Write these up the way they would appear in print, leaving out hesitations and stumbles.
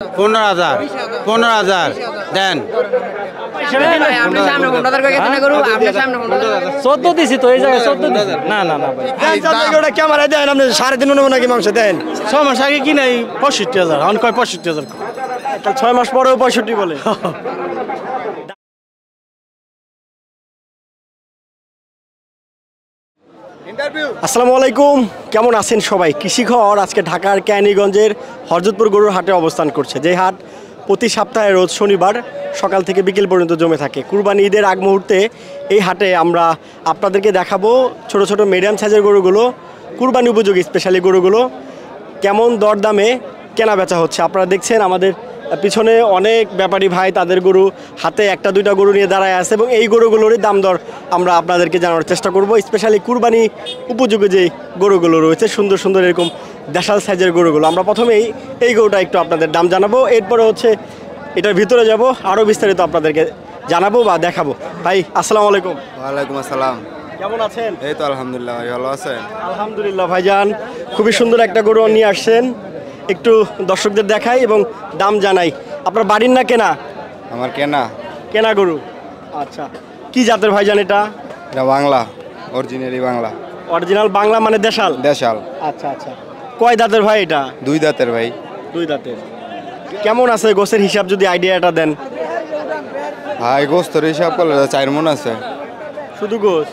15,000 15,000 দেন। 14 দিছি তো এই জায়গায় 14 দিছি। না না না ভাই ওটা ক্যামেরা দেন আপনি 3.5 নেব নাকি মাংস দেন 6 মাস আগে কি নাই 65,000 এখন কয় 65,000 6 মাস পরেও 65 বলে। আসসালামু আলাইকুম, কেমন আছেন সবাই? কৃষিঘর আজকে ঢাকার ক্যানিগঞ্জের হরজতপুর গরুর হাটে অবস্থান করছে। যে হাট প্রতি সপ্তাহে রোজ শনিবার সকাল থেকে বিকেল পর্যন্ত জমে থাকে। কুরবানি ঈদের আগ মুহূর্তে এই হাটে আমরা আপনাদেরকে দেখাবো ছোট ছোট মিডিয়াম সাইজের গরুগুলো, কুরবানি উপযোগী স্পেশালি গরুগুলো কেমন দরদামে কেনা বেচা হচ্ছে। আপনারা দেখছেন আমাদের পিছনে অনেক ব্যাপারী ভাই তাদের গরু হাতে একটা দুইটা গরু নিয়ে দাঁড়ায় আছে এবং এই গরুগুলোরই দাম দর আমরা আপনাদেরকে জানানোর চেষ্টা করব। স্পেশালি কুরবানি উপযোগী যে গরুগুলো রয়েছে সুন্দর সুন্দর এরকম দেশাল সাইজের গরুগুলো, আমরা প্রথমেই এই গরুটা একটু আপনাদের দাম জানাবো, এরপরে হচ্ছে এটার ভিতরে যাব আরও বিস্তারিত আপনাদেরকে জানাবো বা দেখাবো। ভাই আসসালামু আলাইকুম। ওয়ালাইকুম আসসালাম। কেমন আছেন? এই তো আলহামদুলিল্লাহ, ভাই ভালো আছেন? আলহামদুলিল্লাহ ভাইজান, খুবই সুন্দর একটা গরু নিয়ে আসছেন, একটু দর্শকদের দেখাই এবং দাম জানাই। আপনার বাড়ির না কেনা? আমার কেনা। কেনা গরু, আচ্ছা। কি জাতের ভাইজান এটা? এটা বাংলা, অরিজিনালি বাংলা। অরিজিনাল বাংলা মানে দেশাল? দেশাল। আচ্ছা আচ্ছা। কয় দাঁতের ভাই এটা? 2 দাঁতের ভাই। 2 দাঁতের। কেমন আছে গোছের হিসাব যদি আইডিয়াটা দেন? ভাই গোস্তর হিসাব করলে 4 মণ আছে। শুধু গোছ?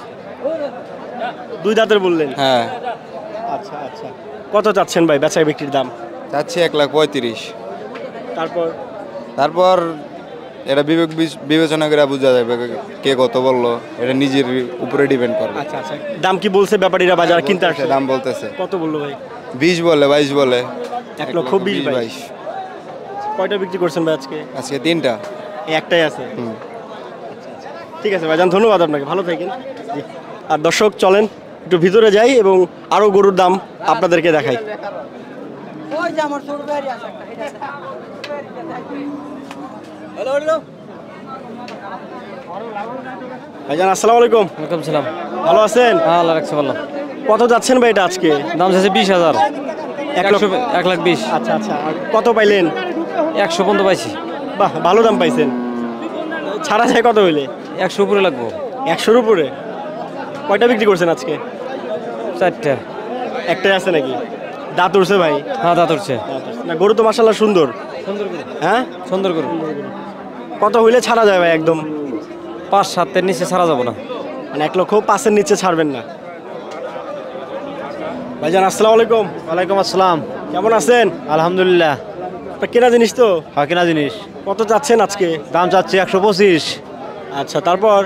2 দাঁতের বললেন? হ্যাঁ। আচ্ছা আচ্ছা। কত চাচ্ছেন ভাই বেচা বিক্রির দাম? চাচ্ছি 1,35,000। তারপর এটা বিবেচনা করে বোঝা যাবে কে কত বললো, এটা নিজের উপরে ডিপেন্ড করবে। আচ্ছা আচ্ছা। দাম কি বলছে ব্যাপারীরা বাজার কিনতে আসছে? দাম বলতেছে। কত বললো ভাই? 20 বলে, 22 বলে। 1,20,000 কয়টা বিক্রি করছেন ভাই আজকে? আজকে 3টা। একটাই আছে? ঠিক আছে ভাইজান, ধন্যবাদ আপনাকে, ভালো থাকেন। জি। আর দর্শক চলেন একটু ভিতরে যাই এবং আরও গরুর দাম আপনাদেরকে দেখাই। ভাইজান আসসালামু আলাইকুম। ওয়ালাইকুম সালাম। ভালো আছেন? হ্যাঁ আল্লাহ রাখছে ভালো। কত যাচ্ছেন ভাই এটা আজকে? দাম চাইছে 20,000। 1,20,000। আচ্ছা আচ্ছা। আর কত পাইলেন? 100 পর্যন্ত পাইছি। বাহ, ভালো দাম পাইছেন। ছাড়া যায় কত হইলে? 100 উপরে লাগবো। 100-র উপরে? কয়টা বিক্রি করছেন আজকে? 4টা। একটাই আছে নাকি? দাঁত উঠছে ভাই? হ্যাঁ দাঁত উঠছে। না গরু তো মাশাআল্লাহ সুন্দর। সুন্দর করে। হ্যাঁ সুন্দর করে। কত হইলে ছাড়া যায় ভাই? একদম 5-7 নিচে ছাড়া যাবো না। মানে 1,05,000 নিচে ছাড়বেন না? ভাইজান আসসালামু আলাইকুম। ওয়ালাইকুম আসসালাম। কেমন আছেন? আলহামদুলিল্লাহ। কেনা জিনিস তো? হ্যাঁ কেনা জিনিস। কত চাচ্ছেন আজকে? দাম চাচ্ছি 125। আচ্ছা, তারপর?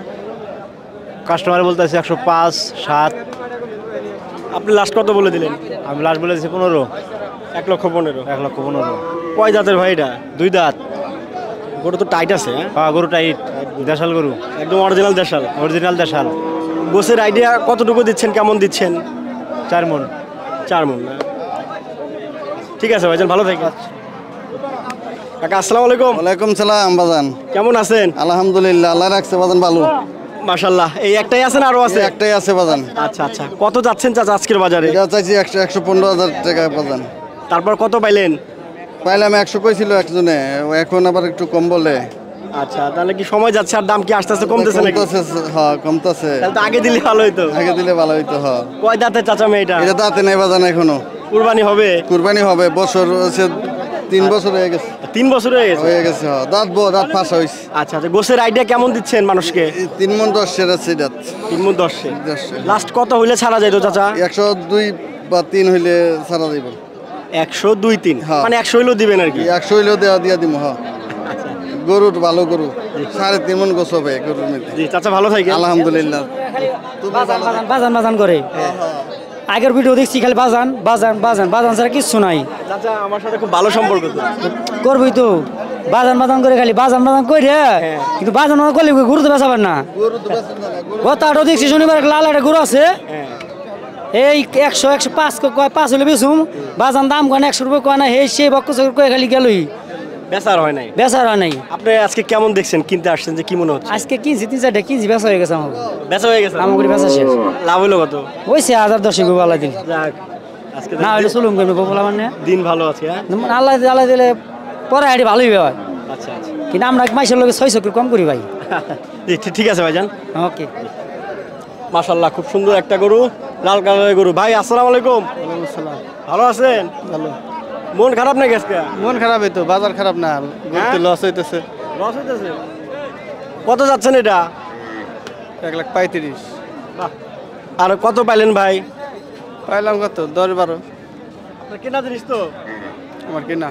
কাস্টমার বলতেছে 105, 7। আপনি লাস্ট কত বলে দিলেন? আমি লাস্ট বলেছি 15। 1,15,000। 1,15,000। কয় দাঁতের ভাই এটা? 2 দাঁত। গরু তো টাইট আছে। হ্যাঁ হ্যাঁ গরু টাইট, দেশাল গরু, একদম অরিজিনাল দেশাল। অরিজিনাল দেশাল। গোছের আইডিয়া কতটুকু দিচ্ছেন, কেমন দিচ্ছেন? 4 মণ। 4 মণ না? ঠিক আছে ভাইজান, ভালো থাকেন। কাকা আসসালামু আলাইকুম। ওয়ালাইকুম সালাম বাজান। কেমন আছেন? আলহামদুলিল্লাহ, আল্লাহ রাখছে বাজান ভালো। মাশাআল্লাহ। এই একটাই আছে না আরো আছে? একটাই আছে বাজান। আচ্ছা আচ্ছা। কত যাচ্ছেন চাচা আজকের বাজারে? এটা চাইছি 115,000 টাকা বাজান। তারপর কত পাইলেন? পাইলাম 100 কইছিল একজনে, এখন আবার একটু কম বলে। আচ্ছা, তাহলে কি সময় যাচ্ছে আর দাম কি আস্তে আস্তে কমতেছে নাকি? হ্যাঁ কমতেছে। তাহলে তো আগে দিলে ভালো হইতো। আগে দিলে ভালো হইতো। হ্যাঁ। কয় দাঁতের চাচা মেয়েটা? এটা দাঁতে নেই বাজান এখনো। কুরবানি হবে? কুরবানি হবে, বছর হচ্ছে 3 বছর হয়ে গেছে। 3 বছর হয়ে গেছে? হয়ে গেছে। হ্যাঁ দাঁত ফাঁসা হইছে। আচ্ছা আচ্ছা। গোছের আইডিয়া কেমন দিচ্ছেন মানুষকে? 3 মণ 10 আছে দাঁত। 3 মণ 10। লাস্ট কত হইলে ছাড়া যায় তো চাচা? 102 বা 3 হইলে ছাড়া দিব। 102-3? হ্যাঁ। মানে 100 হইলেও দিবেন আর কি? 100 হইলেও দিয়া দিব। হ্যাঁ। গরুর ভালো গরু, 3.5 মণ গোছ হবে গরুর মধ্যে। জি চাচা, ভালো থাকেন। আলহামদুলিল্লাহ। বাজান বাজান করে আগের ভিডিও দেখছি, খালি বাজান বাজান বাজান বাজান ছাড়া কিচ্ছু নাই। চাচা আমার সাথে খুব ভালো সম্পর্ক তো। করবি তো বাজান বাজান করে, খালি বাজান বাজান করে, কিন্তু বাজান বাজান করলে গরু তো বেচাবেন না। গত আটও দেখছি শনিবার লাল একটা গরু আছে, এই 100-105 কয় 5 হলে বেচুম, বাজান দাম কয় 100 রুপয়ে কয় না, সেই বক্ক কয়ে খালি গেলই, বেচার হয় নাই। বেচার হয় নাই। আপনি আজকে কেমন দেখছেন? কিনতে আসছেন যে কি মনে হচ্ছে? আজকে কিনছি 3-4টা কিনছি, বেচা হয়ে গেছে আমার। বেচা হয়ে গেছে? আমার করে বেচা শেষ। লাভ হইলো কত? হয়েছে 1,010 গরু আল্লাহ দিন। যাক, আজকে না হলে চলুন করবে বলা মানে দিন ভালো আছে। হ্যাঁ আল্লাহ আল্লাহ দিলে পরে হাঁটি ভালোই হয় আচ্ছা আচ্ছা কিন্তু আমরা মাইসের লোকে 600 করে কম করি ভাই জি, ঠিক আছে ভাইজান। ওকে মাশাল্লাহ খুব সুন্দর একটা গরু, লাল কালারের গরু। ভাই আসসালামু আলাইকুম। ভালো আছেন? ভালো। মন খারাপ নাকি আজকে? মন খারাপ হইতো, বাজার খারাপ না, গরুতে লস হইতেছে। লস হইতেছে? কত যাচ্ছেন এটা? 1,35,000। বাহ। আর কত পাইলেন ভাই? পাইলাম কত? 10-12। আপনার কেনা জিনিস তো? আমার কিনা।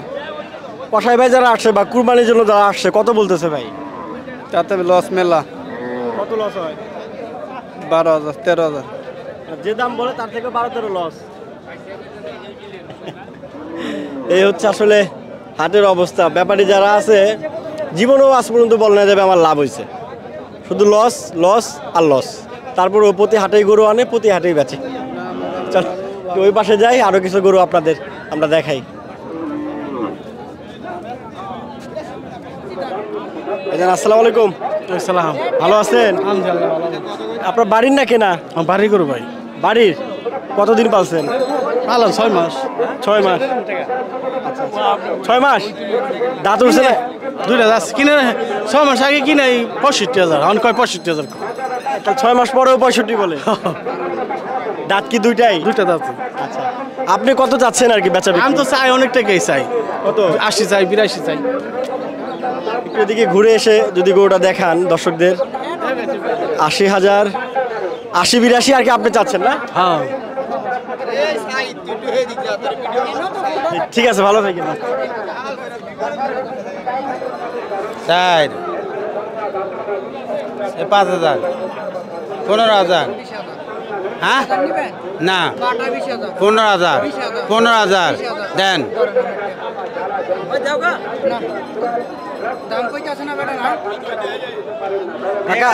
কসাই ভাই যারা আসছে বা কুরবানির জন্য যারা আসছে কত বলতেছে ভাই? তাতে লস মেলা। কত লস হয়? 12,000, 13,000। আর যে দাম বলে তার থেকে 12-13 লস। এই হচ্ছে আসলে হাটের অবস্থা। ব্যাপারী যারা আছে জীবনেও আজ পর্যন্ত বলে না যাবে আমার লাভ হয়েছে, শুধু লস লস আর লস। তারপর ও প্রতি হাটেই গরু আনে, প্রতি হাটেই বেচে। চল ওই পাশে যাই, আরো কিছু গরু আপনাদের আমরা দেখাই। আসসালামু আলাইকুম। সালাম। ভালো আছেন? আলহামদুলিল্লাহ ভালো। আপনার বাড়ির না কেনা? বাড়ি গরু ভাই। বাড়ির। কতদিন পালছেন? পালাম 6 মাস। 6 মাস। 6 মাস দাঁত উঠছে না? দুইটা যাচ্ছে কিনে 6 মাস আগে কিনে 65,000, এখন কয় 65,000। তাহলে 6 মাস পরেও 65 বলে। দাঁত কি দুইটাই? দুইটা যাচ্ছে। আচ্ছা, আপনি কত চাচ্ছেন আর কি বেচা আমি তো চাই অনেক টাকাই চাই। কত? 80 চাই, 82 চাই। একটু এদিকে ঘুরে এসে যদি গরুটা দেখান দর্শকদের। 80,000, 80-82 আর কি আপনি চাচ্ছেন না? হ্যাঁ। ঠিক আছে, ভালো থাকেন। 4 5,000, 15,000। হ্যাঁ না, 15,000, 15,000 দেন। কাকা,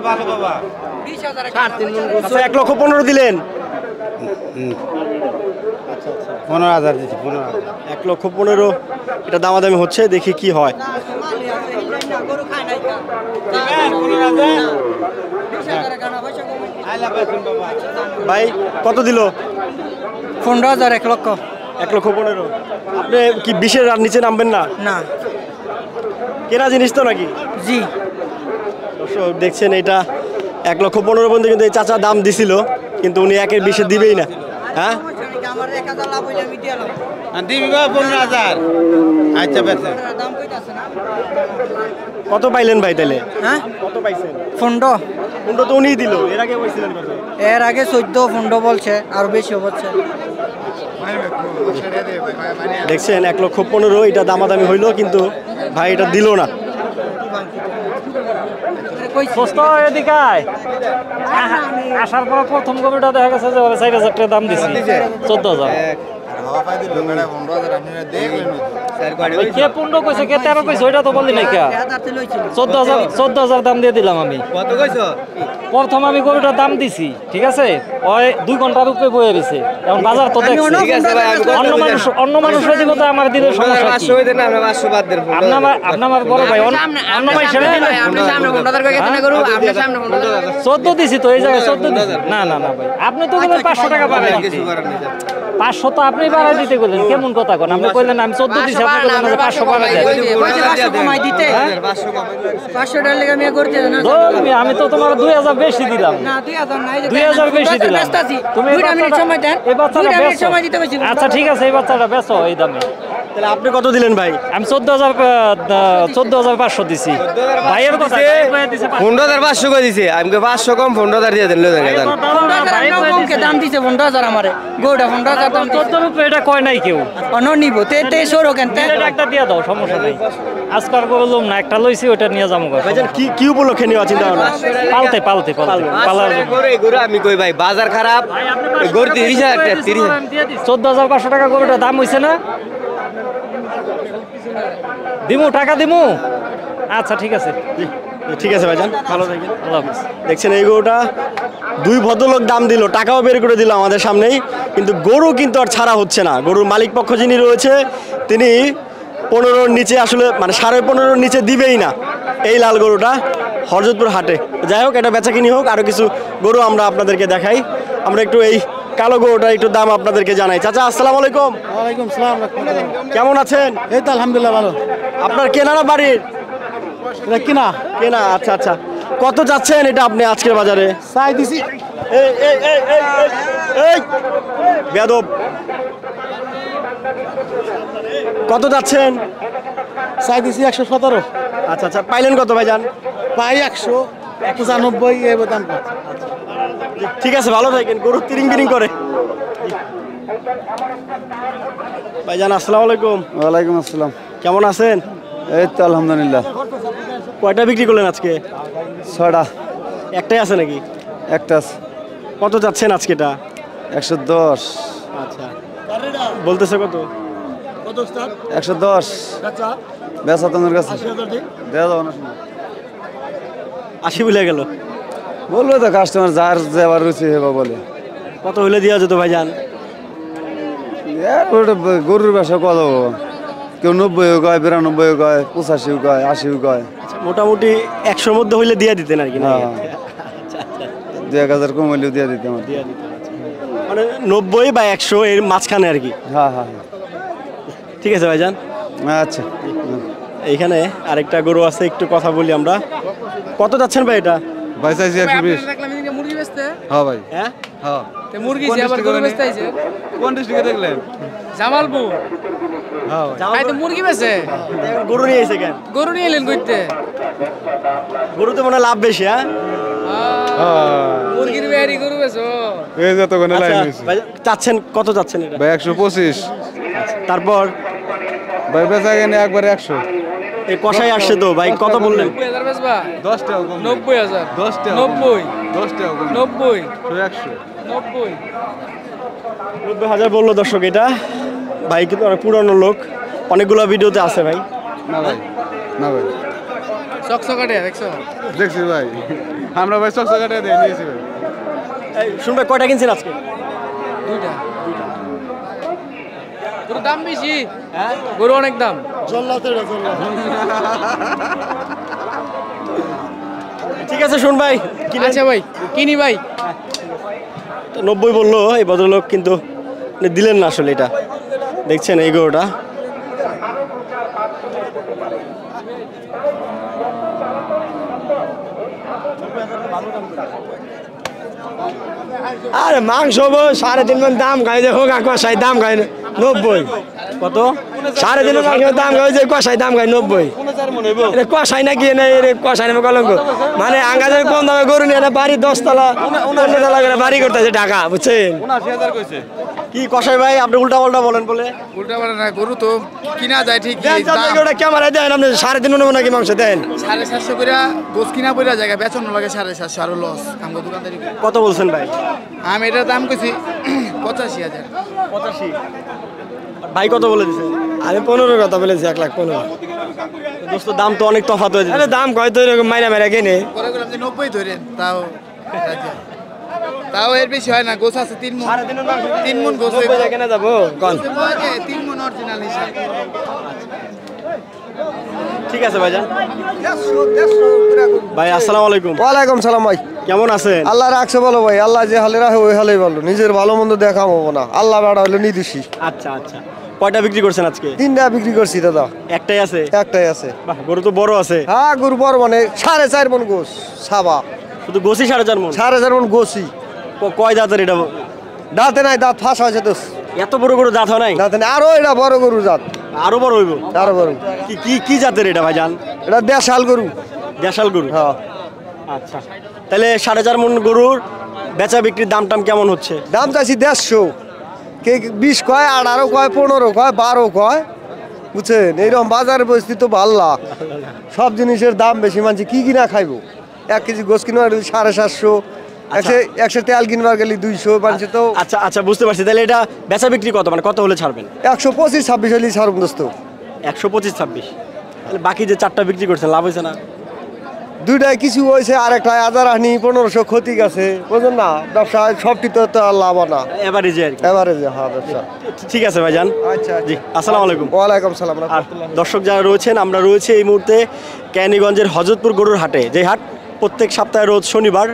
ভালো বাবা। 1,15,000 দিলেন? 15,000 দিচ্ছি, 15,000। 1,15,000 এটা দামাদামি হচ্ছে, দেখি কি হয়। ভাই কত দিল? 15,000 1 লক্ষ 1,15,000। আপনি কি 20-এর আর নিচে নামবেন না? না কেনা জিনিস তো নাকি? জি দর্শক দেখছেন এটা 1,15,000 পর্যন্ত কিন্তু এই চাচা দাম দিছিল, কিন্তু উনি 1-এর 20-এ দিবেই না। হ্যাঁ আমার 1,000 লাভ হইলে আমি দিয়ে দিবি বা 15,000। আচ্ছা বেচে। দাম কইতাছে না কত পাইলেন ভাই তাহলে? হ্যাঁ কত পাইছেন? 15 15 তো উনিই দিল, এর আগে বলছিলেন কত? এর আগে 14-15 বলছে, আর বেশি বলছে। দেখছেন 1,15,000 এটা দামাদামি হইলো, কিন্তু ভাই এটা দিল না। এদিকে আসার পর প্রথম কবিটা দেখা গেছে যে 4,000 টাকা দাম দিছি, 14,000। কে 15 কইছে, কে 13 কইছে, ওইটা তো বললি নাই কে? 14,000 দাম দিয়ে দিলাম আমি। কত কইছো? প্রথম আমি গরুটার দাম দিছি, ঠিক আছে? ওই 2 ঘন্টার উপরে বয়ে গেছে। এখন বাজার তো দেখছি, অন্য মানুষ দিব তো আমার দিলে সমস্যা কি? আপনার বড় ভাই অন্য ভাই ছেড়ে দিলে 14 দিছি তো, এই জায়গায় 14 দিছি। না না না ভাই, আপনি তো বললেন 500 টাকা বাড়াই দিতে। 500 তো আপনি বাড়াই দিতে বললেন, কেমন কথা কোন? আপনি কইলেন আমি 14 দিছি, আপনি কইলেন যে 500 বাড়াই দেন। 500 কমাই দিতে, 500 টাকা লাগা আমি করতে না। আমি তো তোমার 2,000 বেশি দিলাম। না 2,000 নাই, 2,000 বেশি দিলাম। তুমি 2 মিনিট সময় দেন, এই বাচ্চাটা বেচো। আচ্ছা ঠিক আছে, এই বাচ্চাটা বেচো এই দামে। তাহলে আপনি কত দিলেন ভাই? আমি 14,500 দিছি। ভাইয়ের কথা 15,500 করে দিছে, আমি 500 কম 15,000 দিয়ে দেন। দাম দিছে 15,000 আমারে। গোটা 15,000 দাম 14 রুপয়ে, এটা কয় নাই কেউ। অন্য নিব তে সরো কেন? একটা দিয়ে দাও, সমস্যা নাই। আজকাল করলাম না, একটা লইছি, ওটা নিয়ে যাবো। ভাইজান কি কি উপলক্ষে নেওয়া চিন্তা ভাবনা? পালতে পালার গরু আমি কই ভাই বাজার খারাপ, গরু 30,000 টাকা 30,000 14,500 টাকা গরুটার দাম হইছে না? দিমু টাকা দিমু। আচ্ছা ঠিক আছে, ঠিক আছে ভাইজান, ভালো থাকেন। আল্লাহ হাফেজ। দেখছেন এই গরুটা 2 ভদ্রলোক দাম দিল, টাকাও বের করে দিল আমাদের সামনেই, কিন্তু গরু কিন্তু আর ছাড়া হচ্ছে না। গরুর মালিক পক্ষ যিনি রয়েছে তিনি 15-র নিচে আসলে মানে 15.5-র নিচে দিবেই না এই লাল গরুটা হরজতপুর হাটে। যাই হোক, এটা বেচা কিনি হোক, আরও কিছু গরু আমরা আপনাদেরকে দেখাই। আমরা একটু এই কালো গরুটা একটু দাম আপনাদেরকে জানাই। চাচা আসসালামু আলাইকুম। ওয়ালাইকুম সালাম। কেমন আছেন? এই তো আলহামদুলিল্লাহ ভালো। আপনার কেনা না বাড়ির? এটা কিনা কেনা, আচ্ছা আচ্ছা। কত যাচ্ছেন এটা আপনি আজকের বাজারে? চাই দিছি এই এই এই এই এই, এই বেয়াদব, কত যাচ্ছেন? চাই দিছি 117। আচ্ছা আচ্ছা, পাইলেন কত ভাইজান? পাই 195 এই দাম পাচ্ছি। ঠিক আছে, ভালো থাকেন। গরু তিরিং বিরিং করে। ভাইজান আসসালামু আলাইকুম। ওয়ালাইকুম আসসালাম। কেমন আছেন? এই তো আলহামদুলিল্লাহ। কয়টা বিক্রি করলেন আজকে? 6টা। একটাই আছে নাকি? একটা আছে। কত যাচ্ছেন আজকে এটা? 110। আচ্ছা, বলতেছে কত? 110 বেচা তোমার কাছে দেওয়া যাবে না। 80 বলে গেল। বলবো তো কাস্টমার যার যাবার রুচি হেবা বলে। কত হইলে দেওয়া যেত ভাইজান? গরুর ব্যবসা কত, কেউ 90 কয়, 92 কয়, 85 কয়, 80 কয়। মোটামুটি 100-র মধ্যে হইলে দিয়ে দিতেন আর কি না? হ্যাঁ, 2-1000 কম হইলেও দিয়ে দিতে আমার। দিয়ে দিতেন, মানে 90 বা 100 এর মাঝখানে আর কি। হ্যাঁ হ্যাঁ, ঠিক আছে ভাইজান। আচ্ছা। এইখানে আরেকটা গরু আছে, একটু কথা বলি আমরা। কত যাচ্ছেন ভাই এটা? ভাই চাইছি 120। মুরগি বেচতে? হ্যাঁ ভাই, হ্যাঁ হ্যাঁ। তে মুরগি যে আবার গরু বেচতে আইছে? কোন ডিস্ট্রিক্টে দেখলেন? জামালপুর। হ্যাঁ ভাই। আই তো মুরগি বেচে? গরু নিয়ে এসে কেন? গরু নিয়ে এলেন কইতে? গরুতে মনে হয় লাভ বেশি। হ্যাঁ, মুরগির বেহারি গরু বেচো? এই যত কোনে লাইন আচ্ছা, হইছে। ভাইজান, চাচ্ছেন কত যাচ্ছেন এটা? ভাই 125। তারপর ভাই বেচা কেনে একবারে 100। এই কষাই আসছে তো ভাই, কত বললেন? 90,000 বেচবা? 10 টাকা কম। 90,000। 10 টাকা। 90। 10 টাকা কম। 90। 100। 90। 90,000 বললো দর্শক। এটা ভাই কিন্তু অনেক পুরানো লোক, অনেকগুলো ভিডিওতে আছে ভাই। না ভাই, না ভাই, চকচকাটে দেখছো? দেখছি ভাই, আমরা ভাই চকচকা কাটে দিয়ে নিয়েছি ভাই। এই শুন ভাই, কয়টা কিনছেন আজকে? দুইটা। গরুর দাম বেশি? হ্যাঁ, গরু অনেক দাম। ঠিক আছে শুন ভাই, আচ্ছা ভাই, কিনি ভাই। 90 বললো এই ভদ্রলোক, কিন্তু দিলেন না আসলে। এটা দেখছেন এই গরুটা, আরে মাংস 3.5 মণ দাম খাই, যে হোক কষাই দাম খাই 90। কত? 3.5 মণ মাংস দাম খাই, যে কষাই দাম খাই 90। এটা কষাই নাকি না? কষাই নামে কলঙ্ক। মানে আঙ্গাজের কম দামে গরু নিয়ে বাড়ি 10 তলা 15 তলা করে বাড়ি করতেছে ঢাকা, বুঝছেন? 79,000 কইছে। কি কষাই ভাই, আপনি উল্টা পাল্টা বলেন বলে? উল্টা বলে না, গরু তো কিনা যায় ঠিক। ওটা ক্যামেরা দেন আপনি, 3.5 মণ নাকি মাংস দেন? 750 করে গোস কিনা পড়া জায়গা বেচন লাগে 750, আরো লস আমগো দোকানদারি। কত বলছেন ভাই? আমি এটার দাম কইছি 85,000। 85। ভাই কত বলে দিছে? আমি 15 কথা বলেছি, 1,15,000। দোস্ত দাম তো অনেক তফাৎ হয়ে আরে যাচ্ছে। দাম কয় তো এরকম মাইরা মাইরা কেনে। পরে গেলাম যে 90 ধরেন, তাও তাও এর বেশি হয় না। গোস আছে 3 মণ। 3 মণ গোস হইব। কেনা যাবো কোন? 3 মণ অরিজিনাল হিসাব। ঠিক আছে ভাইজান। ভাই আসসালামু আলাইকুম। ওয়ালাইকুম সালাম ভাই। কেমন আছেন? আল্লাহ রাখছে বলো ভাই, আল্লাহ যে হালে রাখে ওই হালেই ভালো। নিজের ভালো মন্দ দেখা হবো না, আল্লাহ বাড়া হলো নির্দোষী। আচ্ছা আচ্ছা, কয়টা বিক্রি করছেন আজকে? 3টা বিক্রি করছি দাদা। একটাই আছে? একটাই আছে। বাহ, গরু তো বড় আছে। হ্যাঁ, গরু বড় মানে 4.5 মণ গোস সাবা। শুধু গোসি 4.5 মণ? 4.5 মণ গোসি। কয় দাঁতের এটা? দাঁতে নাই, দাঁত ফাঁস হয়েছে তো। এত বড় গরু দাঁত হয় নাই? দাঁতে নাই, আরো এটা বড় গরু জাত, আরো বড় হইব? আরো বড়। কি কি কি জাতের এটা ভাইজান? এটা দেশাল গরু। দেশাল গরু? হ্যাঁ। আচ্ছা, তাহলে 4.5 মণ গরুর বেচা বিক্রির দাম টাম কেমন হচ্ছে? দাম চাইছি 150। কে 20 কয়, 18 কয়, 15 কয়, 12 কয়, বুঝছেন? এইরকম বাজারের পরিস্থিতি তো ভাল না। সব জিনিসের দাম বেশি, মানছি কি কিনা খাইবো? 1 কেজি গোস কিনবার 750, 100 তেল কিনবার গেলে 200, মানছি তো। আচ্ছা আচ্ছা, বুঝতে পারছি। তাহলে এটা বেচা বিক্রি কত, মানে কত হলে ছাড়বেন? 125-26 হলে ছাড়ুন দোস্ত। 125-26? তাহলে বাকি যে 4টা বিক্রি করছেন লাভ হয়েছে না? 2টায় কিছু হয়েছে, আরেকটা 1000 আনি 1500 ক্ষতি গেছে, বুঝলেন না? ব্যবসা সবটি তো আর লাভ না, এভারেজে আর কি। এভারেজে। হ্যাঁ, ব্যবসা। ঠিক আছে ভাইজান। আচ্ছা জি, আসসালামু আলাইকুম। ওয়ালাইকুম সালাম। আর দর্শক যারা রয়েছেন, আমরা রয়েছে এই মুহূর্তে ক্যানিগঞ্জের হযরতপুর গরুর হাটে, যে হাট প্রত্যেক সপ্তাহে রোজ শনিবার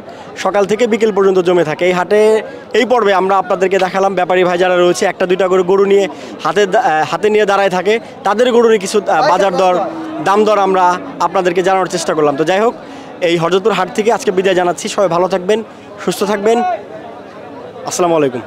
সকাল থেকে বিকেল পর্যন্ত জমে থাকে। এই হাটে এই পর্বে আমরা আপনাদেরকে দেখালাম ব্যাপারী ভাই যারা রয়েছে একটা দুইটা করে গরু নিয়ে হাতে নিয়ে দাঁড়ায় থাকে, তাদের গরুর কিছু বাজার দর দাম দর আমরা আপনাদেরকে জানানোর চেষ্টা করলাম। তো যাই হোক, এই হরজতপুর হাট থেকে আজকে বিদায় জানাচ্ছি। সবাই ভালো থাকবেন, সুস্থ থাকবেন। আসসালামু আলাইকুম।